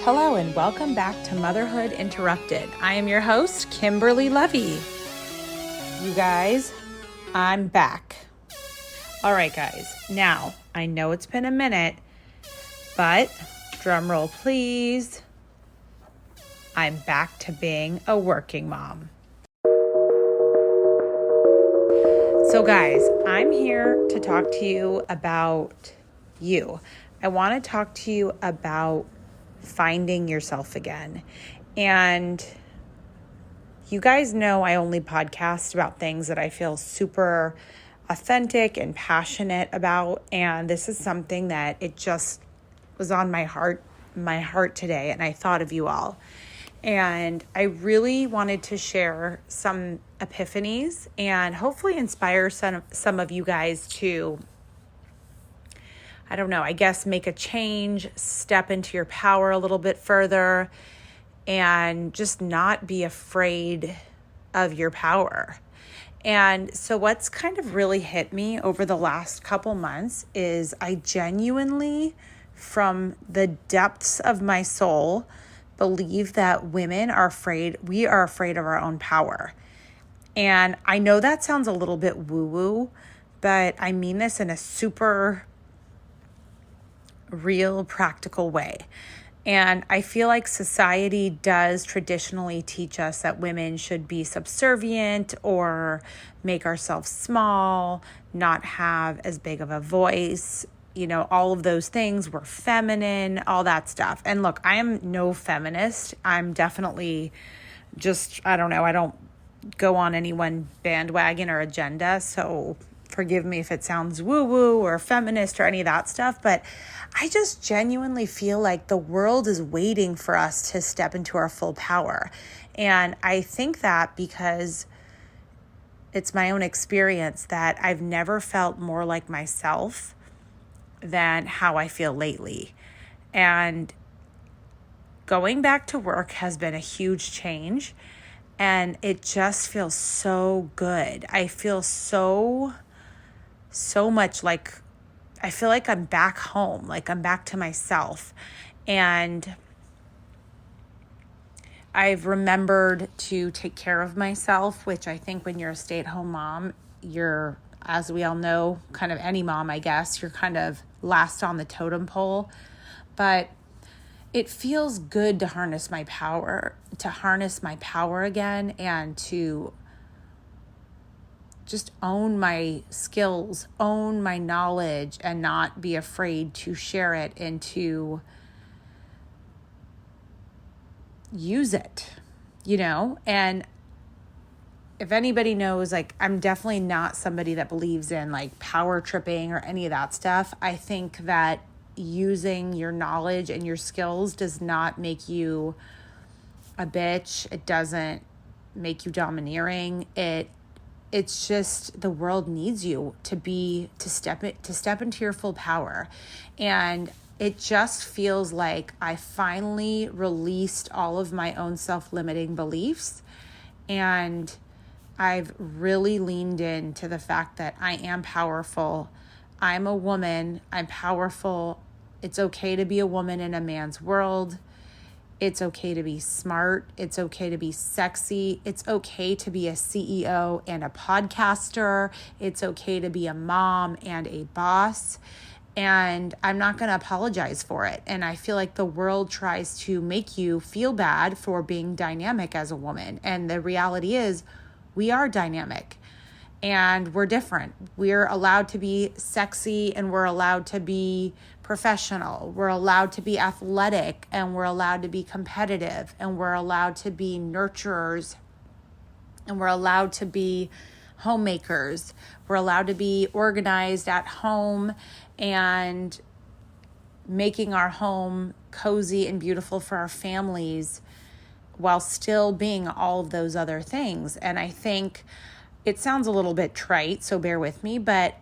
Hello and welcome back to Motherhood Interrupted. I am your host, Kimberly Levy. You guys, I'm back. All right, guys. Now, I know it's been a minute, but drum roll, please. I'm back to being a working mom. So, guys, I'm here to talk to you about you. I want to talk to you about finding yourself again. And you guys know I only podcast about things that I feel super authentic and passionate about. And this is something that it just was on my heart today. And I thought of you all. And I really wanted to share some epiphanies and hopefully inspire some of you guys to, I don't know, I guess make a change, step into your power a little bit further, and just not be afraid of your power. And so what's kind of really hit me over the last couple months is I genuinely, from the depths of my soul, believe that women are afraid, we are afraid of our own power. And I know that sounds a little bit woo-woo, but I mean this in a super real, practical way. And I feel like society does traditionally teach us that women should be subservient or make ourselves small, not have as big of a voice, you know, all of those things. We're feminine, all that stuff. And look, I am no feminist. I'm definitely just, I don't know, I don't go on any one bandwagon or agenda. So forgive me if it sounds woo-woo or feminist or any of that stuff, but I just genuinely feel like the world is waiting for us to step into our full power. And I think that because it's my own experience that I've never felt more like myself than how I feel lately. And going back to work has been a huge change, and it just feels so good. I feel so much like, I feel like I'm back home, like I'm back to myself. And I've remembered to take care of myself, which I think when you're a stay-at-home mom, you're, as we all know, kind of any mom, I guess, you're kind of last on the totem pole. But it feels good to harness my power again, and to just own my skills, own my knowledge, and not be afraid to share it and to use it, you know? And if anybody knows, like, I'm definitely not somebody that believes in like power tripping or any of that stuff. I think that using your knowledge and your skills does not make you a bitch. It doesn't make you domineering. It's just the world needs you to step into your full power. And it just feels like I finally released all of my own self-limiting beliefs, and I've really leaned into the fact that I am powerful. I'm a woman. I'm powerful. It's okay to be a woman in a man's world. It's okay to be smart. It's okay to be sexy. It's okay to be a CEO and a podcaster. It's okay to be a mom and a boss. And I'm not going to apologize for it. And I feel like the world tries to make you feel bad for being dynamic as a woman. And the reality is, we are dynamic and we're different. We're allowed to be sexy, and we're allowed to be professional. We're allowed to be athletic, and we're allowed to be competitive, and we're allowed to be nurturers, and we're allowed to be homemakers. We're allowed to be organized at home and making our home cozy and beautiful for our families while still being all of those other things. And I think it sounds a little bit trite, so bear with me, but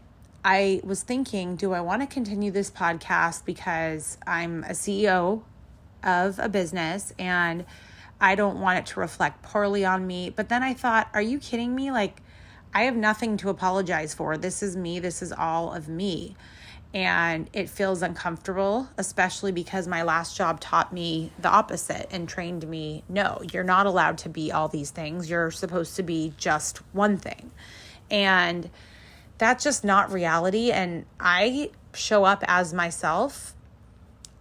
I was thinking, do I want to continue this podcast because I'm a CEO of a business and I don't want it to reflect poorly on me? But then I thought, are you kidding me? Like, I have nothing to apologize for. This is me. This is all of me. And it feels uncomfortable, especially because my last job taught me the opposite and trained me, no, you're not allowed to be all these things. You're supposed to be just one thing. And that's just not reality. And I show up as myself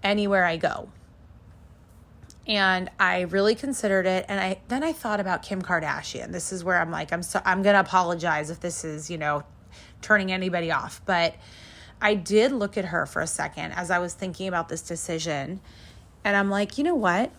anywhere I go. And I really considered it. And then I thought about Kim Kardashian. This is where I'm like, I'm going to apologize if this is, turning anybody off. But I did look at her for a second as I was thinking about this decision. And I'm like, you know what?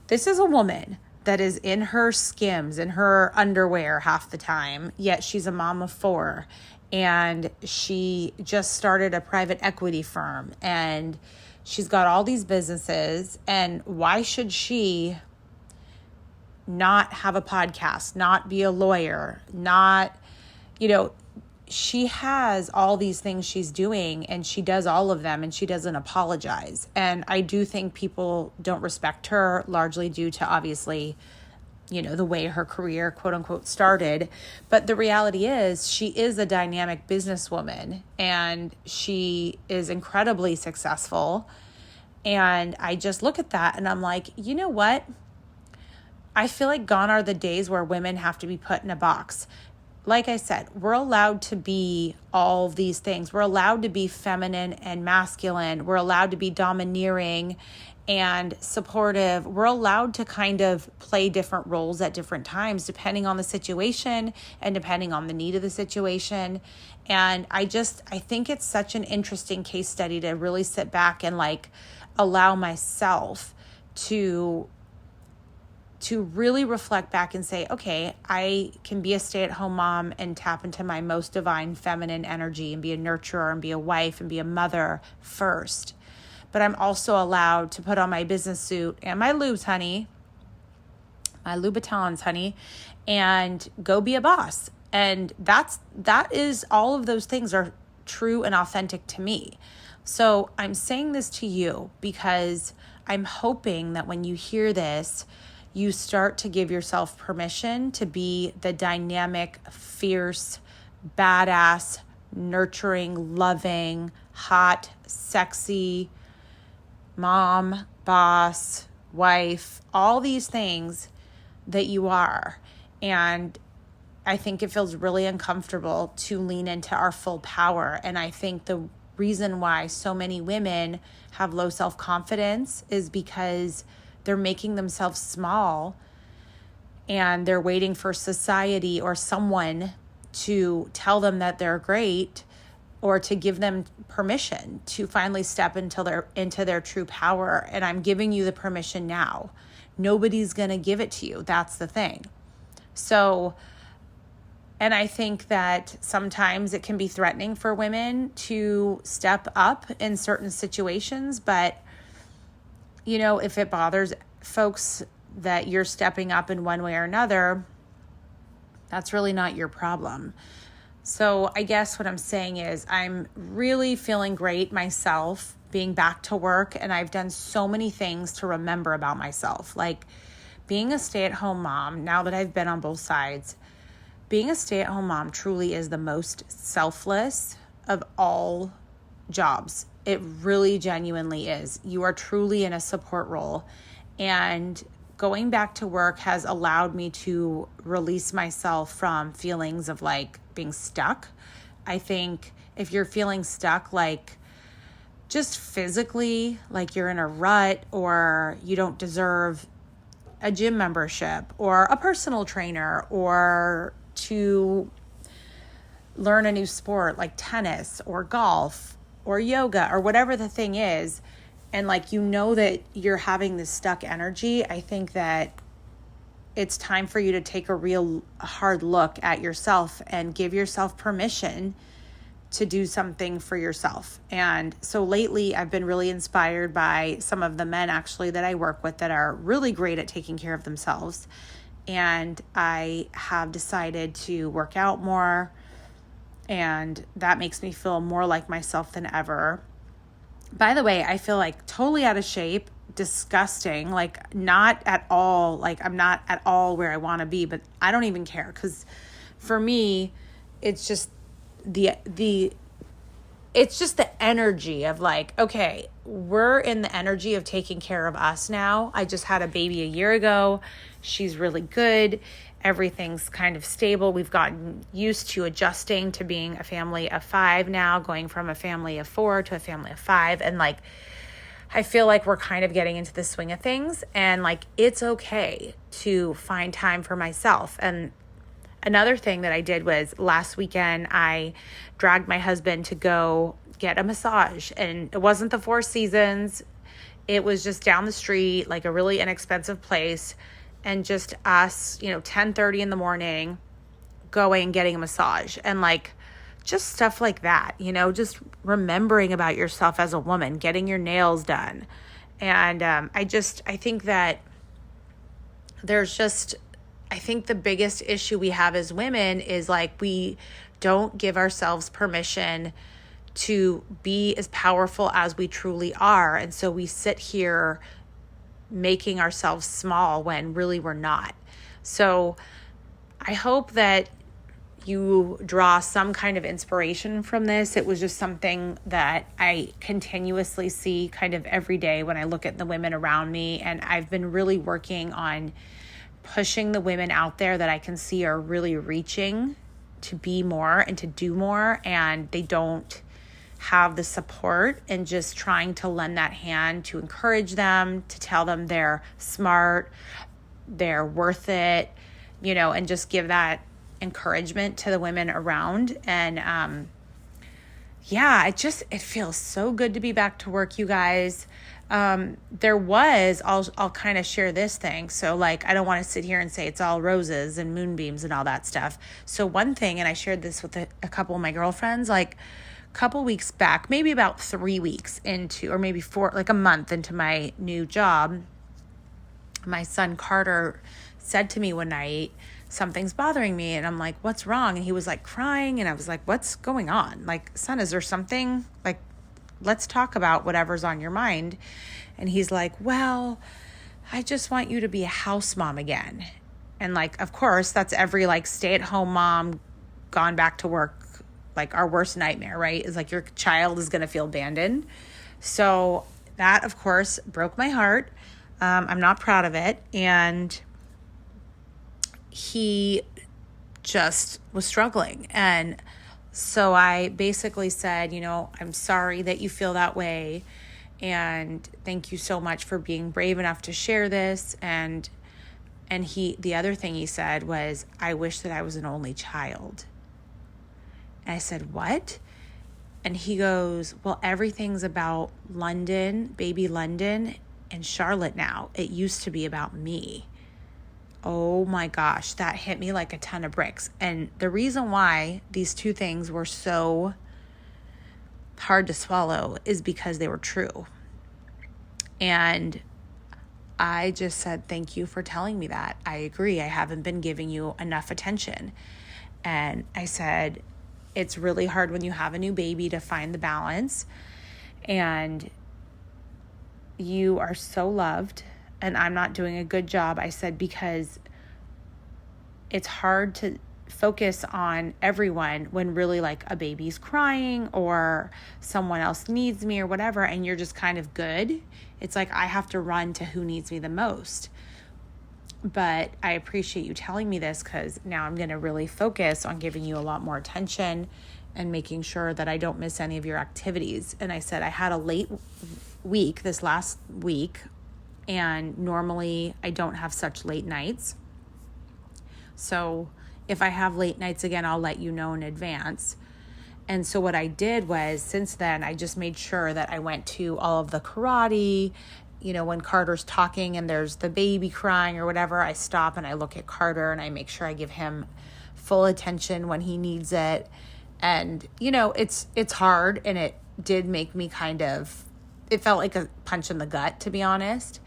This is a woman that is in her Skims, in her underwear half the time, yet she's a mom of 4. And she just started a private equity firm. And she's got all these businesses. And why should she not have a podcast, not be a lawyer, not, she has all these things she's doing and she does all of them and she doesn't apologize. And I do think people don't respect her, largely due to obviously, the way her career, quote unquote, started. But the reality is she is a dynamic businesswoman and she is incredibly successful. And I just look at that and I'm like, you know what? I feel like gone are the days where women have to be put in a box. Like I said, we're allowed to be all these things. We're allowed to be feminine and masculine. We're allowed to be domineering and supportive. We're allowed to kind of play different roles at different times, depending on the situation and depending on the need of the situation. And I think it's such an interesting case study to really sit back and allow myself to really reflect back and say, okay, I can be a stay-at-home mom and tap into my most divine feminine energy and be a nurturer and be a wife and be a mother first. But I'm also allowed to put on my business suit and my lubes, honey, my Louboutins, honey, and go be a boss. And that is, all of those things are true and authentic to me. So I'm saying this to you because I'm hoping that when you hear this, you start to give yourself permission to be the dynamic, fierce, badass, nurturing, loving, hot, sexy mom, boss, wife, all these things that you are. And I think it feels really uncomfortable to lean into our full power. And I think the reason why so many women have low self-confidence is because they're making themselves small and they're waiting for society or someone to tell them that they're great or to give them permission to finally step into their true power. And I'm giving you the permission now. Nobody's going to give it to you. That's the thing. So, and I think that sometimes it can be threatening for women to step up in certain situations, but if it bothers folks that you're stepping up in one way or another, that's really not your problem. So I guess what I'm saying is I'm really feeling great myself being back to work, and I've done so many things to remember about myself. Like being a stay-at-home mom, now that I've been on both sides, being a stay-at-home mom truly is the most selfless of all jobs. It really genuinely is. You are truly in a support role. And going back to work has allowed me to release myself from feelings of being stuck. I think if you're feeling stuck, just physically, you're in a rut or you don't deserve a gym membership or a personal trainer or to learn a new sport like tennis or golf or yoga or whatever the thing is, and that you're having this stuck energy, I think that it's time for you to take a real hard look at yourself and give yourself permission to do something for yourself. And so lately I've been really inspired by some of the men actually that I work with that are really great at taking care of themselves. And I have decided to work out more, and that makes me feel more like myself than ever. By the way, I feel totally out of shape, disgusting, not at all, I'm not at all where I want to be, but I don't even care because for me, it's just the it's just the energy of like, okay, we're in the energy of taking care of us now. I just had a baby a year ago. She's really good. Everything's kind of stable. We've gotten used to adjusting to being a family of 5 now, going from a family of 4 to a family of 5. And like, I feel like we're kind of getting into the swing of things, and like, it's okay to find time for myself. And another thing that I did was last weekend, I dragged my husband to go get a massage, and it wasn't the Four Seasons. It was just down the street, like a really inexpensive place, and just us, 10:30 in the morning, going, getting a massage, and like, just stuff like that, just remembering about yourself as a woman, getting your nails done. And I think that I think the biggest issue we have as women is like, we don't give ourselves permission to be as powerful as we truly are. And so we sit here making ourselves small when really we're not. So I hope that you draw some kind of inspiration from this. It was just something that I continuously see kind of every day when I look at the women around me. And I've been really working on pushing the women out there that I can see are really reaching to be more and to do more, and they don't have the support, and just trying to lend that hand to encourage them, to tell them they're smart, they're worth it, and just give that encouragement to the women around. And it feels so good to be back to work, you guys. I'll kind of share this thing. So like, I don't want to sit here and say it's all roses and moonbeams and all that stuff. So one thing, and I shared this with a couple of my girlfriends, like a couple weeks back, maybe about 3 weeks into, or maybe 4, like a month into my new job, my son Carter said to me one night, something's bothering me. And I'm like, what's wrong? And he was like crying. And I was like, what's going on? Like, son, is there something? Like, let's talk about whatever's on your mind. And he's like, well, I just want you to be a house mom again. And like, of course, that's every like stay-at-home mom gone back to work, like our worst nightmare, right? Is like, your child is going to feel abandoned. So that, of course, broke my heart. I'm not proud of it. And he just was struggling. And so I basically said, I'm sorry that you feel that way. And thank you so much for being brave enough to share this. And the other thing he said was, I wish that I was an only child. And I said, what? And he goes, well, everything's about London, baby London, and Charlotte now. It used to be about me. Oh my gosh, that hit me like a ton of bricks. And the reason why these two things were so hard to swallow is because they were true. And I just said, thank you for telling me that. I agree. I haven't been giving you enough attention. And I said, it's really hard when you have a new baby to find the balance. And you are so loved. And I'm not doing a good job, I said, because it's hard to focus on everyone when really like a baby's crying or someone else needs me or whatever, and you're just kind of good. It's like I have to run to who needs me the most. But I appreciate you telling me this, because now I'm going to really focus on giving you a lot more attention and making sure that I don't miss any of your activities. And I said I had a late week this last week, and normally I don't have such late nights. So if I have late nights again, I'll let you know in advance. And so what I did was, since then, I just made sure that I went to all of the karate. When Carter's talking and there's the baby crying or whatever, I stop and I look at Carter and I make sure I give him full attention when he needs it. And, it's hard, and it did make me it felt like a punch in the gut, to be honest.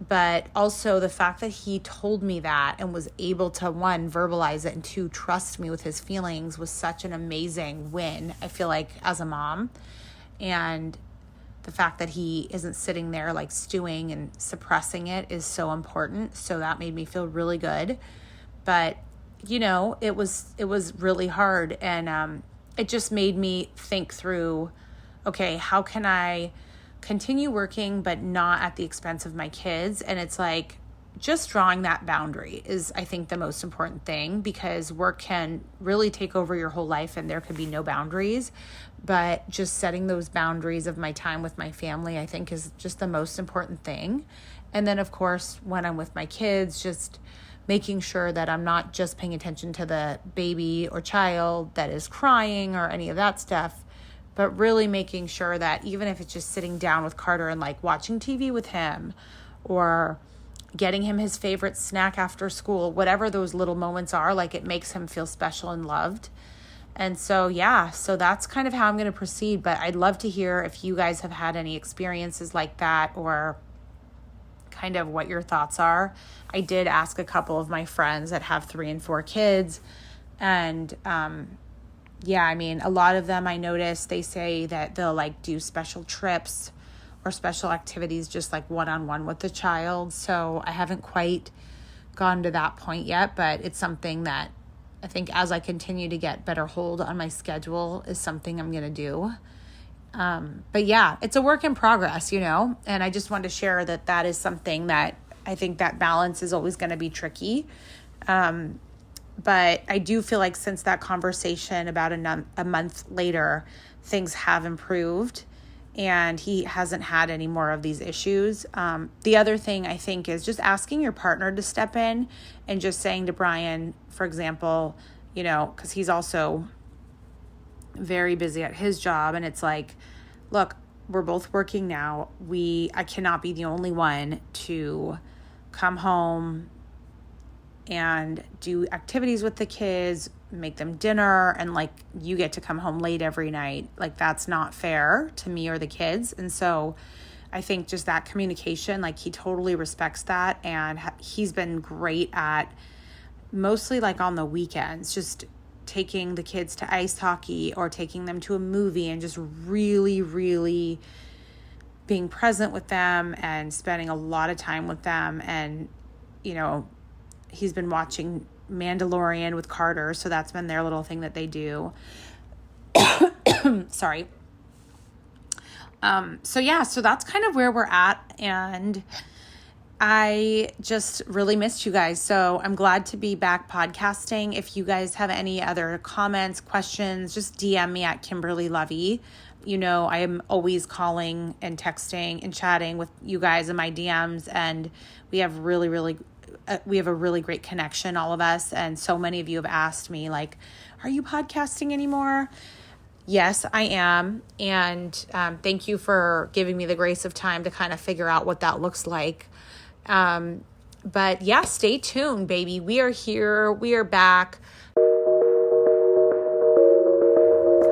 But also the fact that he told me that and was able to, 1, verbalize it, and 2, trust me with his feelings was such an amazing win, I feel like, as a mom. And the fact that he isn't sitting there like stewing and suppressing it is so important. So that made me feel really good. But it was really hard. And it just made me think through, okay, how can I continue working, but not at the expense of my kids? And it's like, just drawing that boundary is, I think, the most important thing, because work can really take over your whole life and there could be no boundaries. But just setting those boundaries of my time with my family, I think, is just the most important thing. And then, of course, when I'm with my kids, just making sure that I'm not just paying attention to the baby or child that is crying or any of that stuff, but really making sure that even if it's just sitting down with Carter and like watching TV with him, or getting him his favorite snack after school, whatever those little moments are, like, it makes him feel special and loved. And so, so that's kind of how I'm going to proceed. But I'd love to hear if you guys have had any experiences like that, or kind of what your thoughts are. I did ask a couple of my friends that have 3 and 4 kids. And, I mean, a lot of them, I noticed, they say that they'll like do special trips or special activities just like one-on-one with the child. So I haven't quite gone to that point yet, but it's something that I think, as I continue to get better hold on my schedule, is something I'm going to do. But it's a work in progress, and I just wanted to share that is something that I think that balance is always going to be tricky. But I do feel like since that conversation about a month later, things have improved and he hasn't had any more of these issues. The other thing I think is just asking your partner to step in and just saying to Brian, for example, because he's also very busy at his job, and it's like, look, we're both working now. I cannot be the only one to come home and do activities with the kids, make them dinner, and like, you get to come home late every night. Like, that's not fair to me or the kids. And so I think just that communication, like, he totally respects that. And he's been great at, mostly like on the weekends, just taking the kids to ice hockey or taking them to a movie and just really, really being present with them and spending a lot of time with them. And, he's been watching Mandalorian with Carter, so that's been their little thing that they do. Sorry. So that's kind of where we're at, and I just really missed you guys. So I'm glad to be back podcasting. If you guys have any other comments, questions, just DM me at Kimberly Lovey. I am always calling and texting and chatting with you guys in my DMs, and we have we have a really great connection, all of us. And so many of you have asked me, like, are you podcasting anymore? Yes, I am. And thank you for giving me the grace of time to kind of figure out what that looks like. But stay tuned, baby. We are here. We are back.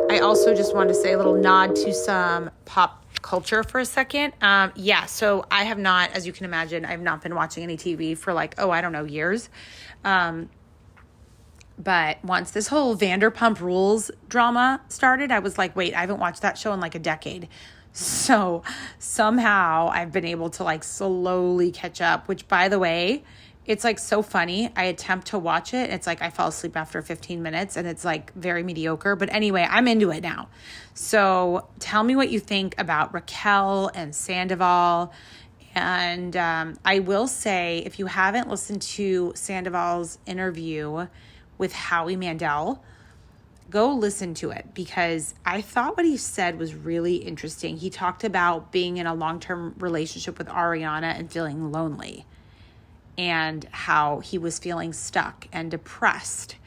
I also just wanted to say a little nod to some pop culture for a second. So I have not, as you can imagine, I've not been watching any TV for years. But once this whole Vanderpump Rules drama started, I was like, wait, I haven't watched that show in like a decade. So somehow I've been able to slowly catch up, which, by the way, it's so funny. I attempt to watch it. It's I fall asleep after 15 minutes and it's very mediocre. But anyway, I'm into it now. So tell me what you think about Raquel and Sandoval. And I will say, if you haven't listened to Sandoval's interview with Howie Mandel, go listen to it, because I thought what he said was really interesting. He talked about being in a long-term relationship with Ariana and feeling lonely, and how he was feeling stuck and depressed,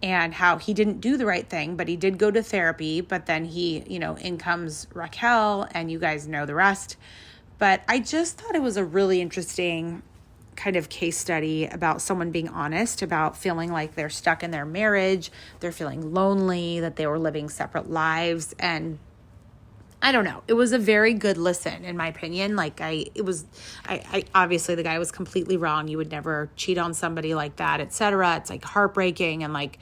and how he didn't do the right thing, but he did go to therapy. But then in comes Raquel, and you guys know the rest. But I just thought it was a really interesting kind of case study about someone being honest about feeling like they're stuck in their marriage, they're feeling lonely, that they were living separate lives. And I don't know. It was a very good listen, in my opinion. I obviously the guy was completely wrong. You would never cheat on somebody like that, etc. It's heartbreaking and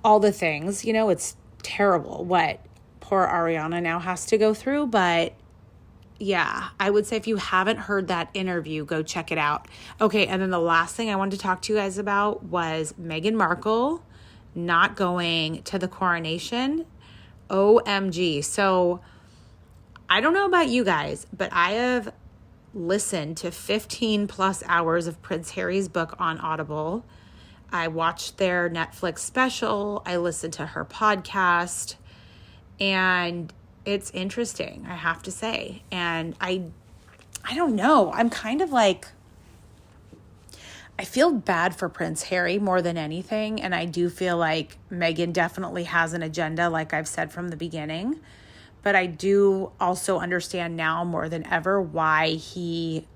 all the things, it's terrible what poor Ariana now has to go through. But yeah, I would say if you haven't heard that interview, go check it out. Okay, and then the last thing I wanted to talk to you guys about was Meghan Markle not going to the coronation. OMG. So I don't know about you guys, but I have listened to 15 plus hours of Prince Harry's book on Audible. I watched their Netflix special. I listened to her podcast, and it's interesting, I have to say. And I don't know. I'm kind of like, I feel bad for Prince Harry more than anything. And I do feel like Meghan definitely has an agenda, like I've said from the beginning. But I do also understand now more than ever why he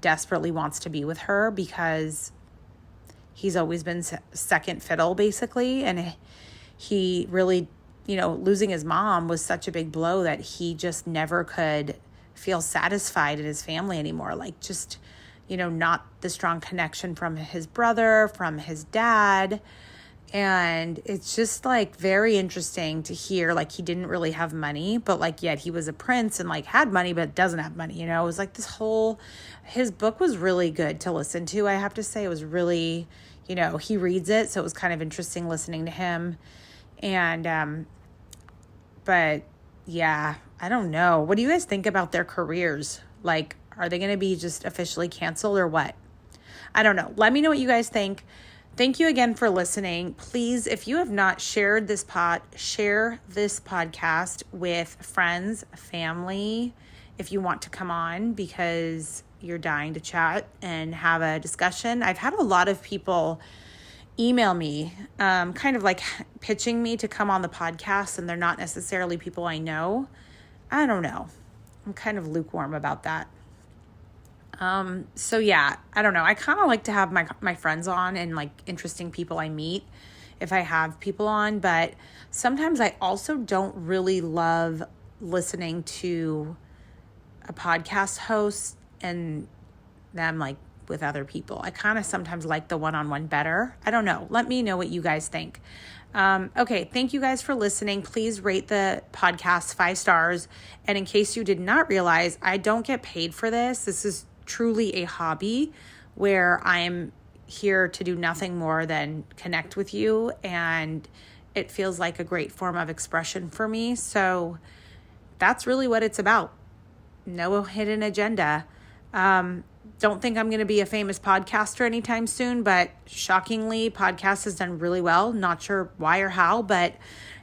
desperately wants to be with her, because he's always been second fiddle, basically. And he really, losing his mom was such a big blow that he just never could feel satisfied in his family anymore. Like, just, not the strong connection from his brother, from his dad. And it's just like very interesting to hear, like, he didn't really have money, but like, yet he was a prince and like had money, but doesn't have money. It was like his book was really good to listen to. I have to say, it was really, he reads it. So it was kind of interesting listening to him. And, but yeah, I don't know. What do you guys think about their careers? Like, are they going to be just officially canceled or what? I don't know. Let me know what you guys think. Thank you again for listening. Please, if you have not shared this share this podcast with friends, family, if you want to come on because you're dying to chat and have a discussion. I've had a lot of people email me, kind of like pitching me to come on the podcast, and they're not necessarily people I know. I don't know. I'm kind of lukewarm about that. So yeah, I don't know. I kind of like to have my friends on and like interesting people I meet if I have people on, but sometimes I also don't really love listening to a podcast host and them like with other people. I kind of sometimes like the one-on-one better. I don't know. Let me know what you guys think. Okay. Thank you guys for listening. Please rate the podcast 5 stars. And in case you did not realize, I don't get paid for this. This is truly a hobby where I'm here to do nothing more than connect with you. And it feels like a great form of expression for me. So that's really what it's about. No hidden agenda. Don't think I'm going to be a famous podcaster anytime soon, but shockingly, podcast has done really well. Not sure why or how, but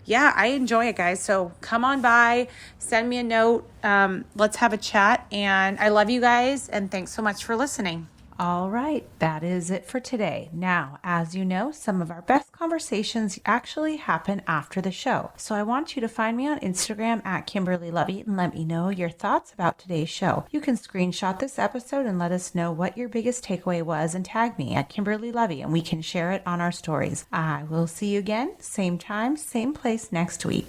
yeah, I enjoy it, guys. So come on by, send me a note. Let's have a chat. And I love you guys. And thanks so much for listening. All right, that is it for today. Now, as you know, some of our best conversations actually happen after the show. So I want you to find me on Instagram at Kimberly Lovey and let me know your thoughts about today's show. You can screenshot this episode and let us know what your biggest takeaway was and tag me at Kimberly Lovey and we can share it on our stories. I will see you again, same time, same place next week.